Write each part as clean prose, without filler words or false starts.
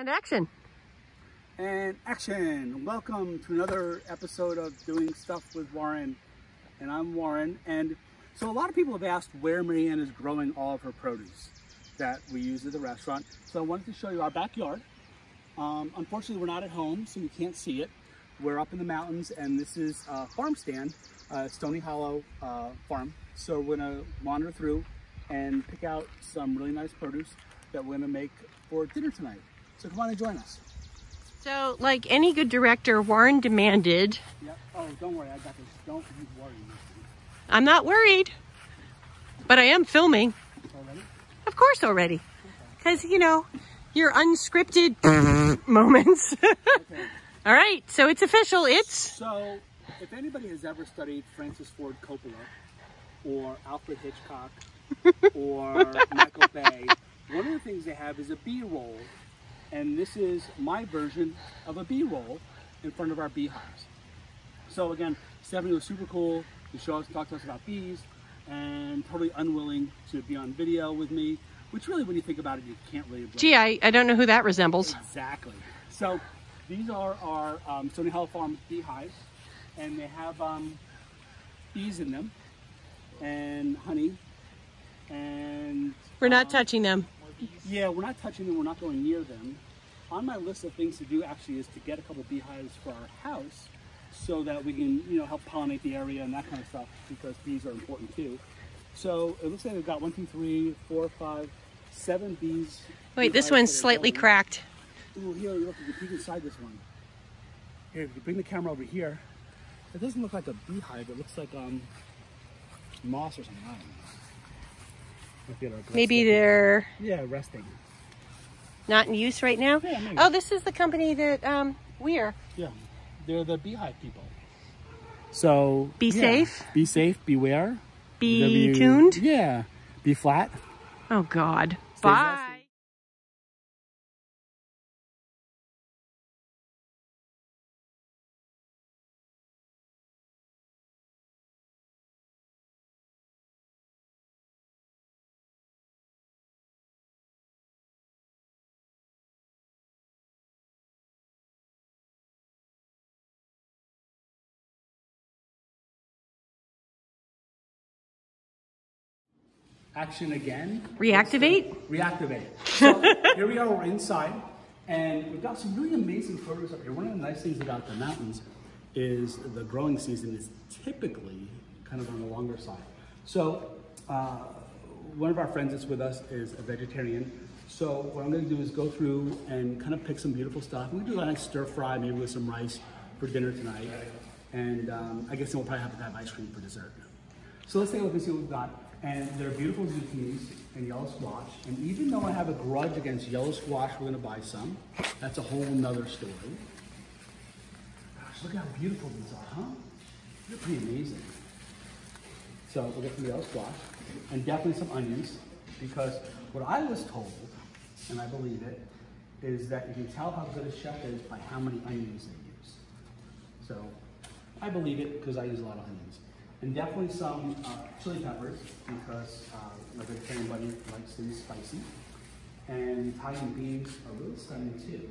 And action. And action. Welcome to another episode of Doing Stuff with Warren. And I'm Warren. And so a lot of people have asked where Marianne is growing all of her produce that we use at the restaurant. So I wanted to show you our backyard. Unfortunately, we're not at home, so you can't see it. We're up in the mountains, and this is a farm stand, Stony Hollow Farm. So we're gonna wander through and pick out some really nice produce that we're gonna make for dinner tonight. So come on and join us. So, like any good director, Warren demanded... Yep. Oh, don't worry, I got this. Don't you worry. I'm not worried, but I am filming. Already? Of course already. Because, you know, your unscripted moments. Okay. All right, so it's official. So, if anybody has ever studied Francis Ford Coppola, or Alfred Hitchcock, or Michael Bay, one of the things they have is a B-roll. And this is my version of a B-roll in front of our beehives. So again, Stephanie was super cool to talk to us about bees, and totally unwilling to be on video with me, which really, when you think about it, you can't really blame. Gee, I don't know who that resembles. Exactly. So these are our Stony Hollow Farms beehives, and they have bees in them, and honey, and... We're not touching them. Yeah, we're not touching them, we're not going near them. On my list of things to do actually is to get a couple beehives for our house so that we can, you know, help pollinate the area and that kind of stuff, because bees are important too. So it looks like we've got 1, 2, 3, 4, 5, 7 bees. Wait, this one's slightly cracked. Ooh, here, look, you can peek inside this one. Here, if you bring the camera over here, it doesn't look like a beehive, it looks like moss or something. I don't know. Maybe they're resting. Not in use right now? Yeah, maybe. Oh, this is the company that we're. Yeah, they're the beehive people. So be safe. Be safe, beware. Be tuned. Yeah. Be flat. Oh God. Stay Bye. zesty. Action again. Reactivate? Reactivate. So here we are, we're inside, and we've got some really amazing produce up here. One of the nice things about the mountains is the growing season is typically kind of on the longer side. So one of our friends that's with us is a vegetarian. So what I'm going to do is go through and kind of pick some beautiful stuff. We're going to do a nice stir fry, maybe with some rice for dinner tonight. And I guess then we'll probably have to have ice cream for dessert. So let's take a look and see what we've got. And they're beautiful zucchinis and yellow squash. And even though I have a grudge against yellow squash, we're gonna buy some. That's a whole nother story. Gosh, look how beautiful these are, huh? They're pretty amazing. So we'll get some yellow squash and definitely some onions, because what I was told, and I believe it, is that you can tell how good a chef is by how many onions they use. So I believe it because I use a lot of onions. And definitely some chili peppers, because my vegetarian buddy likes things spicy. And Italian beans are really stunning too.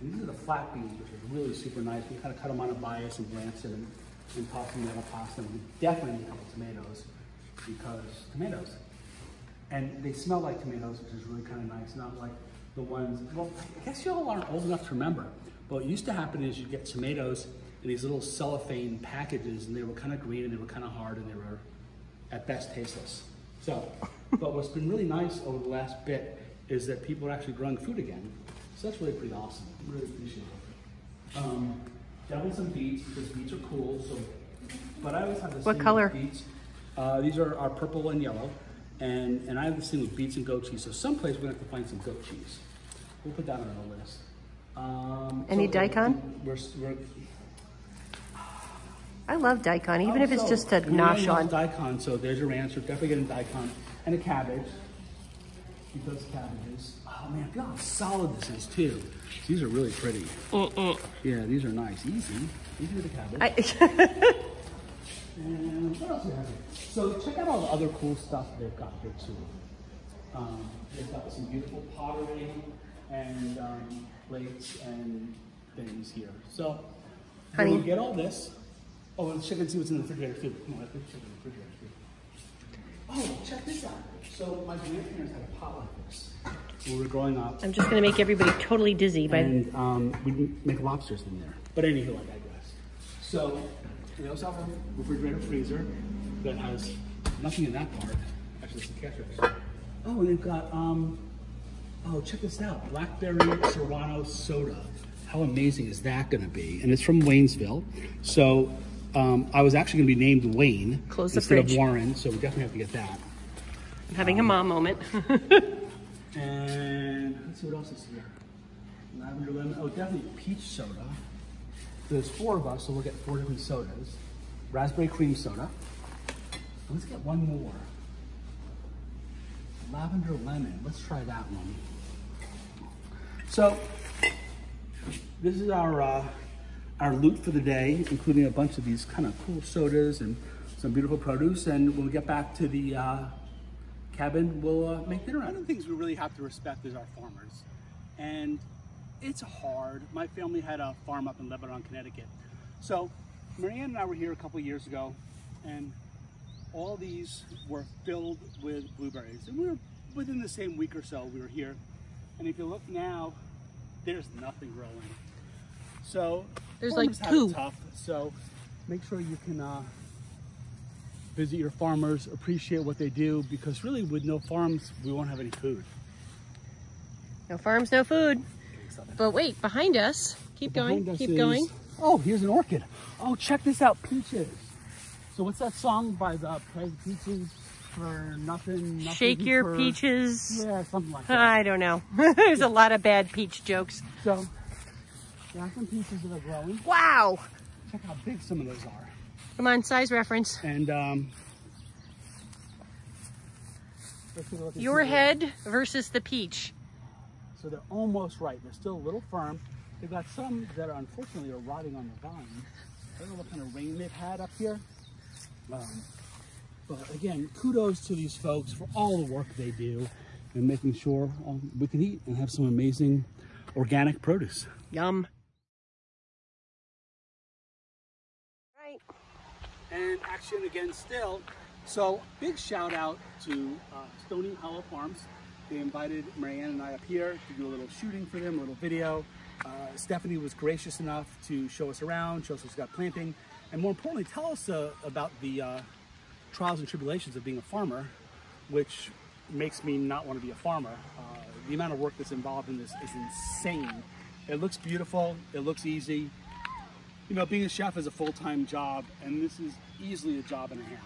And these are the flat beans, which is really super nice. We kind of cut them on a bias and blanch them and toss them in a pasta. And we definitely need a couple tomatoes, because tomatoes. And they smell like tomatoes, which is really kind of nice. Not like the ones, well, I guess you all aren't old enough to remember. But what used to happen is you'd get tomatoes in these little cellophane packages, and they were kind of green and they were kind of hard and they were at best tasteless. So, but what's been really nice over the last bit is that people are actually growing food again. So that's really pretty awesome. Really appreciate it. Definitely some beets, because beets are cool. So, but I always have this. What thing color? With beets. These are purple and yellow, and I have this thing with beets and goat cheese. So someplace we're gonna have to find some goat cheese. We'll put that on our list. Any daikon? We're I love daikon, even if it's just a nosh on. Daikon, so there's your answer. Definitely getting daikon. And a cabbage, because cabbages. Oh man, feel how solid this is too. These are really pretty. Yeah, these are nice. Easy with the cabbage. And what else do we have here? So check out all the other cool stuff they've got here too. They've got some beautiful pottery. and plates and things here. So Honey. when we get all this, oh, let's check and see what's in the refrigerator too. Come on, let's check in the refrigerator too. Oh, check this out. So my grandparents had a pot like this when we were growing up. I'm just gonna make everybody totally dizzy by. And we make lobsters in there. But anywho, I digress. So we also have a refrigerator freezer that has nothing in that part. Actually, it's a cash register. Oh, and they've got oh, check this out, blackberry Serrano soda. How amazing is that going to be? And it's from Waynesville. So I was actually going to be named Wayne instead of Warren. So we definitely have to get that. I'm having a mom moment. And let's see what else is here. Lavender lemon. Oh, definitely peach soda. There's 4 of us, so we'll get 4 different sodas. Raspberry cream soda. Let's get one more. Lavender lemon. Let's try that one. So this is our loot for the day, including a bunch of these kind of cool sodas and some beautiful produce. And when we get back to the cabin, we'll make dinner. One of the things we really have to respect is our farmers. And it's hard. My family had a farm up in Lebanon, Connecticut. So Marianne and I were here a couple of years ago, and all these were filled with blueberries. And we were within the same week or so we were here. And if you look now, there's nothing growing. So there's like 2. Have it tough. So make sure you can visit your farmers, appreciate what they do, because really with no farms, we won't have any food. No farms, no food. But wait, behind us, keep going. Oh, here's an orchid. Oh, check this out, peaches. So what's that song by the Peaches for nothing Shake your peaches. Yeah, something like that. I don't know. There's a lot of bad peach jokes. So there are some peaches that are growing. Wow. Check how big some of those are. Come on, size reference. And your head versus the peach. So they're almost ripe. They're still a little firm. They've got some that are unfortunately rotting on the vine. I don't know what kind of rain they've had up here. But again, kudos to these folks for all the work they do and making sure we can eat and have some amazing organic produce. Yum. Right. And action again still. So big shout out to Stony Hollow Farms. They invited Marianne and I up here to do a little shooting for them, a little video. Stephanie was gracious enough to show us around, show us what she's got planting, and more importantly, tell us about the trials and tribulations of being a farmer, which makes me not want to be a farmer. The amount of work that's involved in this is insane. It looks beautiful, it looks easy. You know, being a chef is a full-time job, and this is easily a job and a half.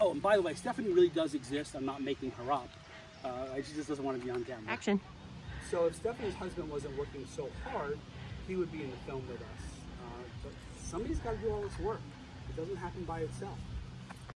Oh, and by the way, Stephanie really does exist. I'm not making her up. She just doesn't want to be on camera. Action. So if Stephanie's husband wasn't working so hard, he would be in the film with us. But somebody's got to do all this work. It doesn't happen by itself.